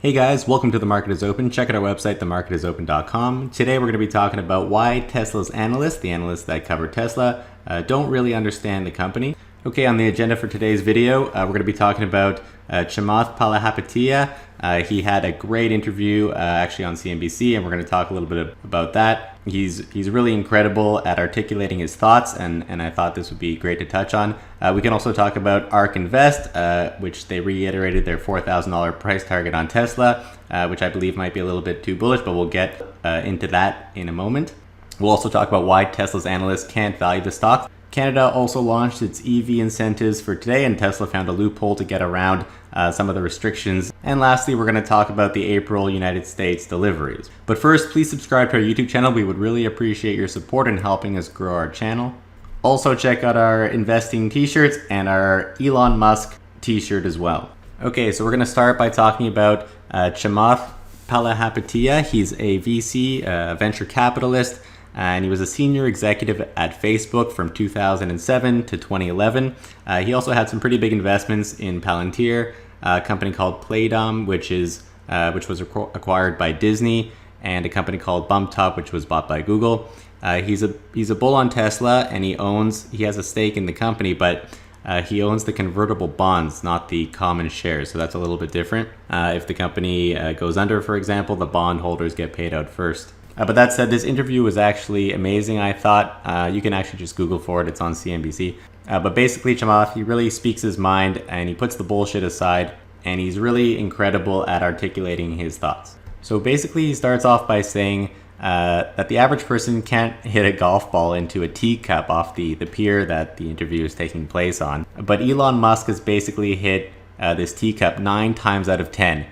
Hey guys, welcome to The Market is Open. Check out our website, themarketisopen.com. Today we're going to be talking about why Tesla's analysts, the analysts that cover Tesla, don't really understand the company. Okay, on the agenda for today's video, we're going to be talking about Chamath Palihapitiya. He had a great interview actually on CNBC, and we're going to talk a little bit about that. He's really incredible at articulating his thoughts, and I thought this would be great to touch on. We can also talk about ARK Invest, which they reiterated their $4,000 price target on Tesla, which I believe might be a little bit too bullish, but we'll get into that in a moment. We'll also talk about why Tesla's analysts can't value the stock. Canada also launched its EV incentives for today, and Tesla found a loophole to get around some of the restrictions. And lastly, we're going to talk about the April United States deliveries. But first, please subscribe to our YouTube channel. We would really appreciate your support in helping us grow our channel. Also, check out our investing t-shirts and our Elon Musk t-shirt as well. Okay, so we're going to start by talking about Chamath Palihapitiya. He's a VC, a venture capitalist, and he was a senior executive at Facebook from 2007 to 2011. He also had some pretty big investments in Palantir, a company called Playdom, which was acquired by Disney, and a company called BumpTop, which was bought by Google. He's a bull on Tesla, and he has a stake in the company, but he owns the convertible bonds, not the common shares. So that's a little bit different. If the company goes under, for example, the bondholders get paid out first. But that said, this interview was actually amazing, I thought. You can actually just Google for it. It's on CNBC. But basically, Chamath, he really speaks his mind, and he puts the bullshit aside, and he's really incredible at articulating his thoughts. So basically, he starts off by saying that the average person can't hit a golf ball into a teacup off the pier that the interview is taking place on. But Elon Musk has basically hit this teacup 9 times out of 10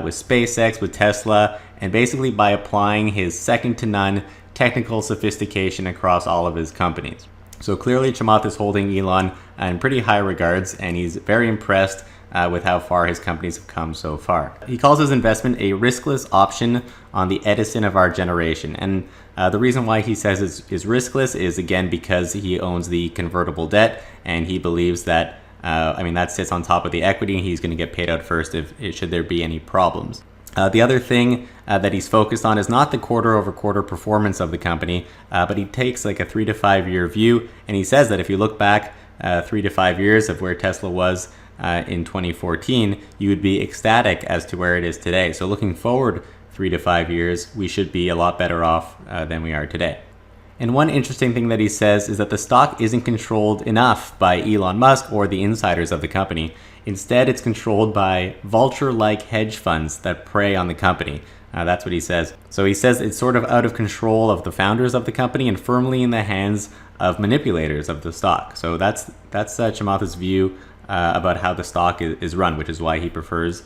with SpaceX, with Tesla, and basically by applying his second-to-none technical sophistication across all of his companies. So clearly Chamath is holding Elon in pretty high regards, and he's very impressed with how far his companies have come so far. He calls his investment a riskless option on the Edison of our generation. And the reason why he says is riskless is, again, because he owns the convertible debt, and he believes that that sits on top of the equity, and he's going to get paid out first should there be any problems. The other thing that he's focused on is not the quarter-over-quarter performance of the company, but he takes like a 3 to 5 year view, and he says that if you look back 3 to 5 years of where Tesla was in 2014, you would be ecstatic as to where it is today. So looking forward 3 to 5 years, we should be a lot better off than we are today. And one interesting thing that he says is that the stock isn't controlled enough by Elon Musk or the insiders of the company. Instead, it's controlled by vulture-like hedge funds that prey on the company. That's what he says. So he says it's sort of out of control of the founders of the company and firmly in the hands of manipulators of the stock. So that's Chamath's view about how the stock is run, which is why he prefers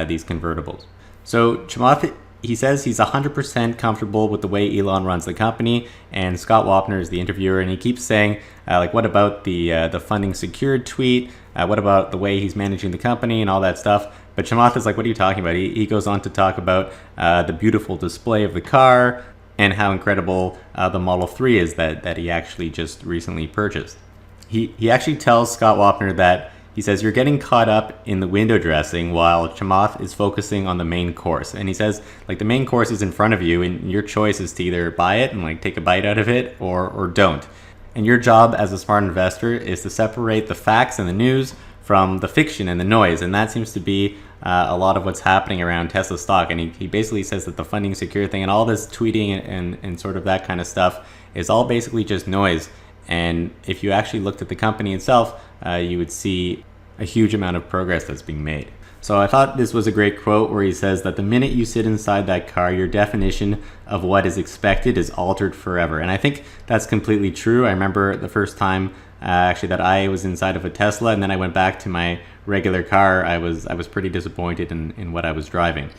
these convertibles. So Chamath, he says he's 100% comfortable with the way Elon runs the company, and Scott Wapner is the interviewer, and he keeps saying, what about the funding secured tweet? What about the way he's managing the company and all that stuff? But Chamath is like, what are you talking about? He goes on to talk about the beautiful display of the car and how incredible the Model 3 is that he actually just recently purchased. He actually tells Scott Wapner that he says, you're getting caught up in the window dressing while Chamath is focusing on the main course. And he says, like, the main course is in front of you, and your choice is to either buy it and like take a bite out of it or don't. And your job as a smart investor is to separate the facts and the news from the fiction and the noise. And that seems to be a lot of what's happening around Tesla stock. And he basically says that the funding secure thing and all this tweeting and sort of that kind of stuff is all basically just noise. And if you actually looked at the company itself, you would see a huge amount of progress that's being made. So I thought this was a great quote where he says that the minute you sit inside that car, your definition of what is expected is altered forever. And I think that's completely true. I remember the first time actually that I was inside of a Tesla, and then I went back to my regular car. I was pretty disappointed in what I was driving.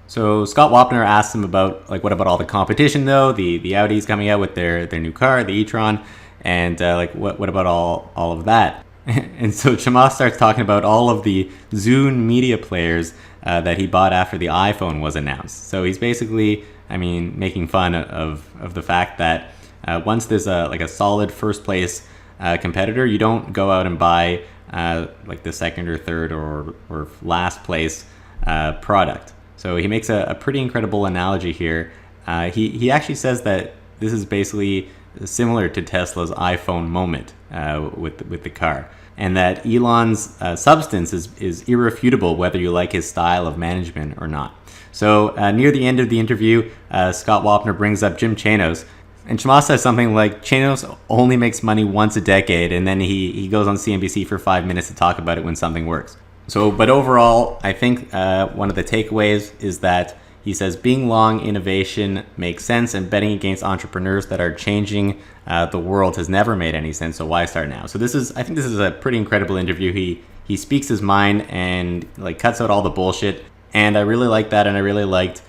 So Scott Wapner asked him about, like, what about all the competition though? The Audi's coming out with their new car, the e-tron, and what about all of that? And so Chamath starts talking about all of the Zune media players that he bought after the iPhone was announced. So he's basically, making fun of the fact that once there's a solid first place competitor, you don't go out and buy like the second or third or last place product. So he makes a pretty incredible analogy here. He actually says that this is basically similar to Tesla's iPhone moment with the car, and that Elon's substance is irrefutable whether you like his style of management or not. So near the end of the interview, Scott Wapner brings up Jim Chanos, and Chamath says something like, Chanos only makes money once a decade, and then he goes on CNBC for 5 minutes to talk about it when something works. So, but overall, I think one of the takeaways is that he says being long innovation makes sense, and betting against entrepreneurs that are changing the world has never made any sense. So why start now? So I think this is a pretty incredible interview. He speaks his mind and like cuts out all the bullshit, and I really like that. And I really liked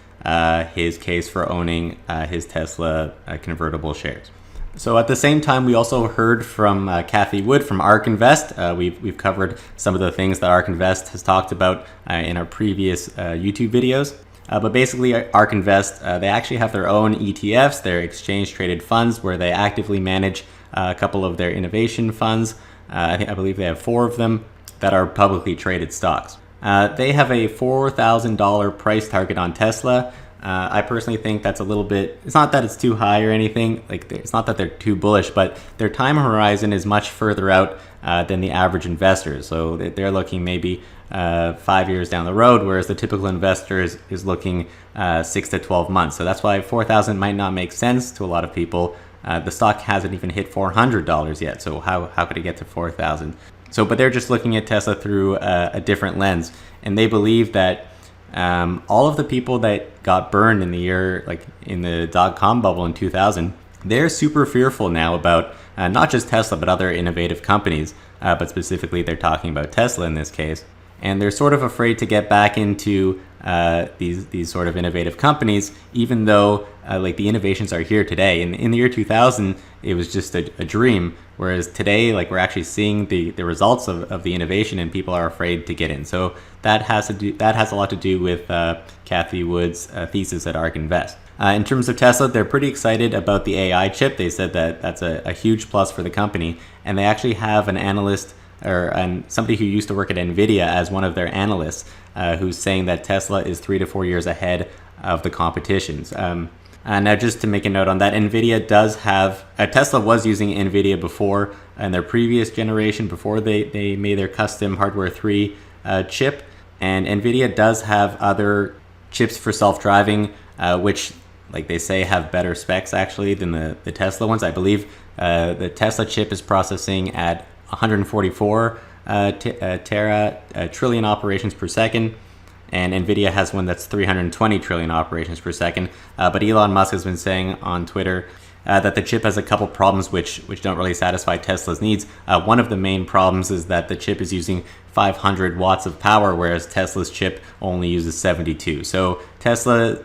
his case for owning his Tesla convertible shares. So at the same time, we also heard from Cathie Wood from ARK Invest. We've covered some of the things that ARK Invest has talked about in our previous YouTube videos. But basically, ARK Invest, they actually have their own ETFs, their exchange-traded funds, where they actively manage a couple of their innovation funds. I believe they have 4 of them that are publicly traded stocks. They have a $4,000 price target on Tesla. I personally think that's a little bit, it's not that it's too high or anything, like it's not that they're too bullish, but their time horizon is much further out than the average investor. So they're looking maybe 5 years down the road, whereas the typical investor is looking 6 to 12 months. So that's why 4,000 might not make sense to a lot of people. The stock hasn't even hit $400 yet, so how could it get to 4,000? So, but they're just looking at Tesla through a different lens, and they believe that all of the people that got burned in the year, like in the dot-com bubble in 2000, they're super fearful now about not just Tesla, but other innovative companies, but specifically they're talking about Tesla in this case. And they're sort of afraid to get back into these sort of innovative companies, even though like the innovations are here today. In the year 2000, it was just a dream, whereas today, like we're actually seeing the results of the innovation, and people are afraid to get in. So that has a lot to do with Cathie Wood's thesis at ARK Invest. In terms of Tesla, they're pretty excited about the AI chip. They said that that's a huge plus for the company, and they actually have an analyst or somebody who used to work at NVIDIA as one of their analysts, who's saying that Tesla is 3 to 4 years ahead of the competitions. Now, just to make a note on that, NVIDIA does have, Tesla was using NVIDIA before in their previous generation, before they made their custom hardware 3 chip, and NVIDIA does have other chips for self-driving, which, like they say, have better specs actually than the Tesla ones. I believe the Tesla chip is processing at 144 trillion operations per second, and NVIDIA has one that's 320 trillion operations per second. But Elon Musk has been saying on Twitter that the chip has a couple problems which don't really satisfy Tesla's needs. One of the main problems is that the chip is using 500 watts of power, whereas Tesla's chip only uses 72. So Tesla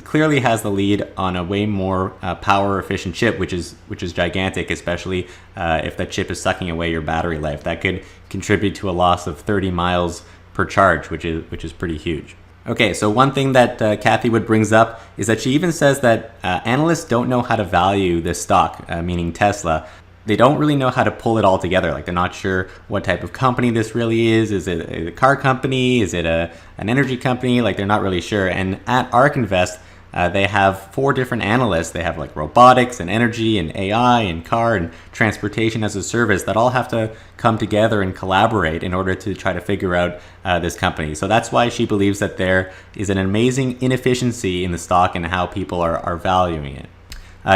clearly has the lead on a way more power efficient chip, which is gigantic, especially if that chip is sucking away your battery life. That could contribute to a loss of 30 miles per charge, which is pretty huge. Okay, so one thing that Cathie Wood brings up is that she even says that analysts don't know how to value this stock, meaning Tesla. They don't really know how to pull it all together. Like, they're not sure what type of company this really is. Is it a car company? Is it an energy company? Like, they're not really sure. And at ARK Invest, they have 4 different analysts. They have like robotics and energy and AI and car and transportation as a service that all have to come together and collaborate in order to try to figure out this company. So that's why she believes that there is an amazing inefficiency in the stock and how people are valuing it.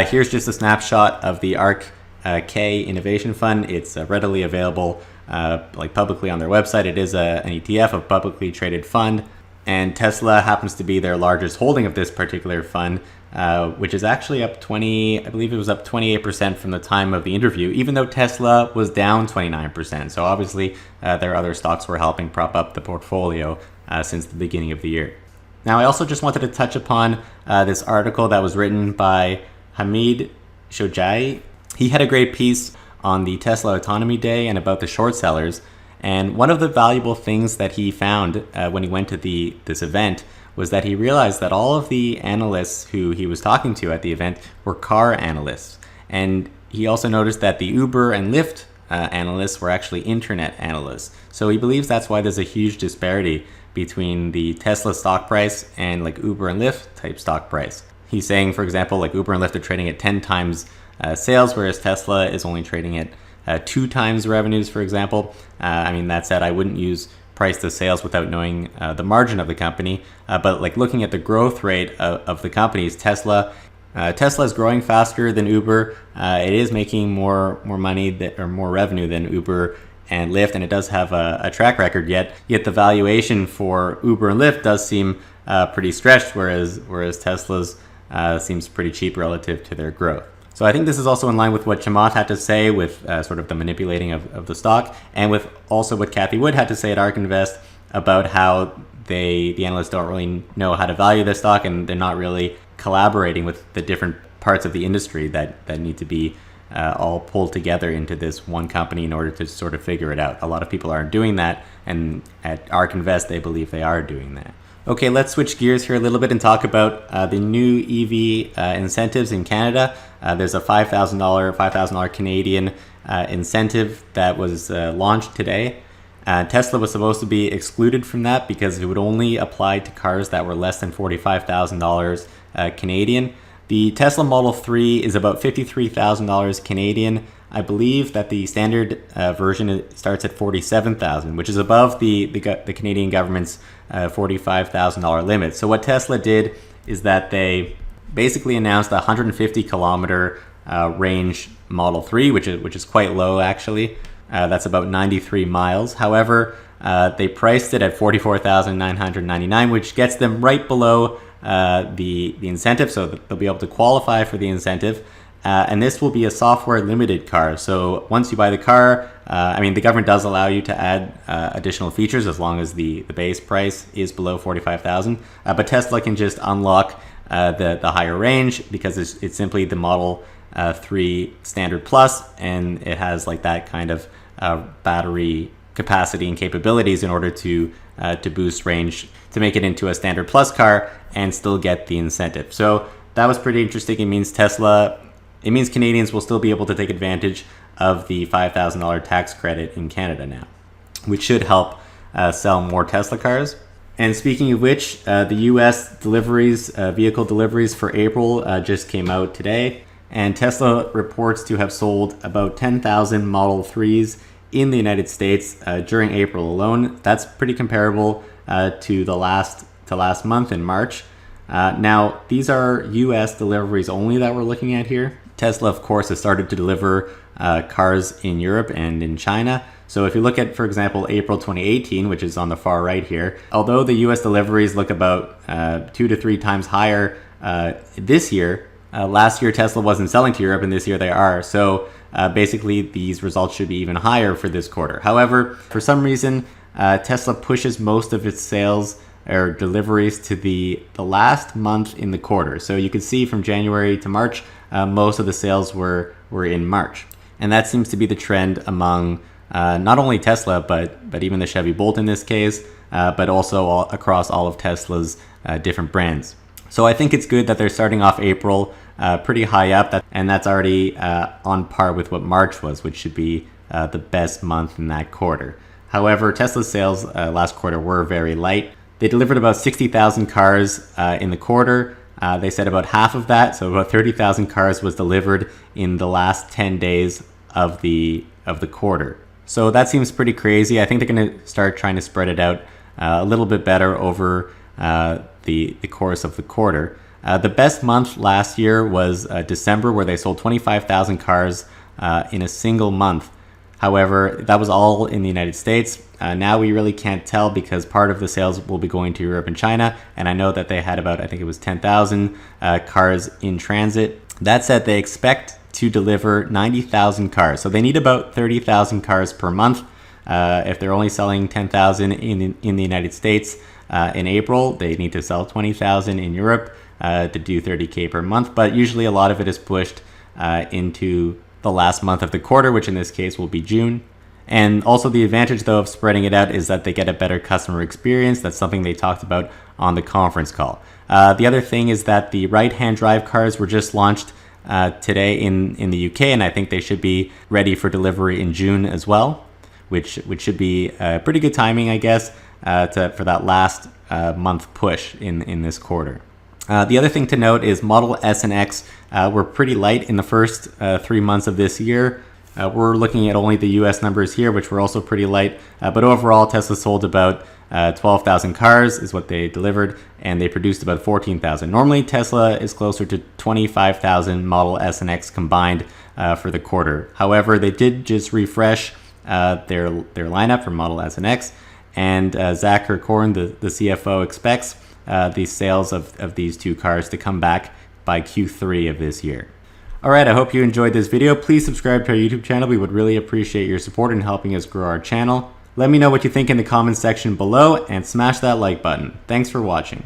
Here's just a snapshot of the ARK K Innovation Fund. It's readily available like publicly on their website. It is an ETF, a publicly traded fund, and Tesla happens to be their largest holding of this particular fund, which is actually up 28% from the time of the interview, even though Tesla was down 29%. So obviously their other stocks were helping prop up the portfolio since the beginning of the year. Now, I also just wanted to touch upon this article that was written by Hamid Shojai. He had a great piece on the Tesla Autonomy Day and about the short sellers. And one of the valuable things that he found when he went to this event was that he realized that all of the analysts who he was talking to at the event were car analysts. And he also noticed that the Uber and Lyft analysts were actually internet analysts. So he believes that's why there's a huge disparity between the Tesla stock price and like Uber and Lyft type stock price. He's saying, for example, like Uber and Lyft are trading at 10 times sales, whereas Tesla is only trading at 2 times revenues, for example. I mean, that said, I wouldn't use price to sales without knowing the margin of the company. But like looking at the growth rate of the companies, Tesla is growing faster than Uber. It is making more money or more revenue than Uber and Lyft, and it does have a track record. Yet the valuation for Uber and Lyft does seem pretty stretched, whereas Tesla's seems pretty cheap relative to their growth. So I think this is also in line with what Chamath had to say with sort of the manipulating of the stock, and with also what Cathie Wood had to say at ARK Invest about how the analysts don't really know how to value their stock, and they're not really collaborating with the different parts of the industry that need to be all pulled together into this one company in order to sort of figure it out. A lot of people aren't doing that, and at ARK Invest they believe they are doing that. Okay, let's switch gears here a little bit and talk about the new EV incentives in Canada. There's a $5,000 Canadian incentive that was launched today. Tesla was supposed to be excluded from that because it would only apply to cars that were less than $45,000 Canadian. The Tesla Model 3 is about $53,000 Canadian. I believe that the standard version starts at $47,000, which is above the Canadian government's $45,000 limit. So what Tesla did is that they basically announced a 150 kilometer range Model 3, which is quite low actually. That's about 93 miles. However, they priced it at $44,999, which gets them right below the incentive, so that they'll be able to qualify for the incentive. And this will be a software limited car. So once you buy the car, I mean, the government does allow you to add additional features as long as the base price is below $45,000. But Tesla can just unlock the higher range because it's simply the Model 3 Standard Plus, and it has like that kind of battery capacity and capabilities in order to boost range to make it into a Standard Plus car and still get the incentive. So that was pretty interesting. It means Canadians will still be able to take advantage of the $5,000 tax credit in Canada now, which should help sell more Tesla cars. And speaking of which, the US vehicle deliveries for April just came out today, and Tesla reports to have sold about 10,000 Model 3s in the United States during April alone. That's pretty comparable to last month in March. Now, these are US deliveries only that we're looking at here. Tesla, of course, has started to deliver cars in Europe and in China. So if you look at, for example, April 2018, which is on the far right here, although the US deliveries look about 2 to 3 times higher this year, last year Tesla wasn't selling to Europe, and this year they are. So basically these results should be even higher for this quarter. However, for some reason, Tesla pushes most of its sales or deliveries to the last month in the quarter. So you can see from January to March, most of the sales were in March. And that seems to be the trend among not only Tesla, but even the Chevy Bolt in this case, but also across all of Tesla's different brands. So I think it's good that they're starting off April pretty high up, and that's already on par with what March was, which should be the best month in that quarter. However, Tesla's sales last quarter were very light. They delivered about 60,000 cars in the quarter. They said about half of that, so about 30,000 cars was delivered in the last 10 days of the quarter. So that seems pretty crazy. I think they're going to start trying to spread it out a little bit better over the course of the quarter. The best month last year was December, where they sold 25,000 cars in a single month. However, that was all in the United States. Now we really can't tell because part of the sales will be going to Europe and China. And I know that they had about, I think it was 10,000 cars in transit. That said, they expect to deliver 90,000 cars. So they need about 30,000 cars per month. If they're only selling 10,000 in the United States in April, they need to sell 20,000 in Europe to do 30K per month. But usually a lot of it is pushed into the last month of the quarter, which in this case will be June. And also the advantage though of spreading it out is that they get a better customer experience. That's something they talked about on the conference call. The other thing is that the Righ Hand Drive cars were just launched today in the UK, and I think they should be ready for delivery in June as well, which should be pretty good timing, I guess. for that last month push in this quarter. The other thing to note is Model S and X were pretty light in the first 3 months of this year. We're looking at only the US numbers here, which were also pretty light. But overall, Tesla sold about 12,000 cars is what they delivered, and they produced about 14,000. Normally, Tesla is closer to 25,000 Model S and X combined for the quarter. However, they did just refresh their lineup for Model S and X, and Zach Kirkhorn, the CFO, expects the sales of these two cars to come back by Q3 of this year. Alright, I hope you enjoyed this video. Please subscribe to our YouTube channel. We would really appreciate your support in helping us grow our channel. Let me know what you think in the comments section below and smash that like button. Thanks for watching.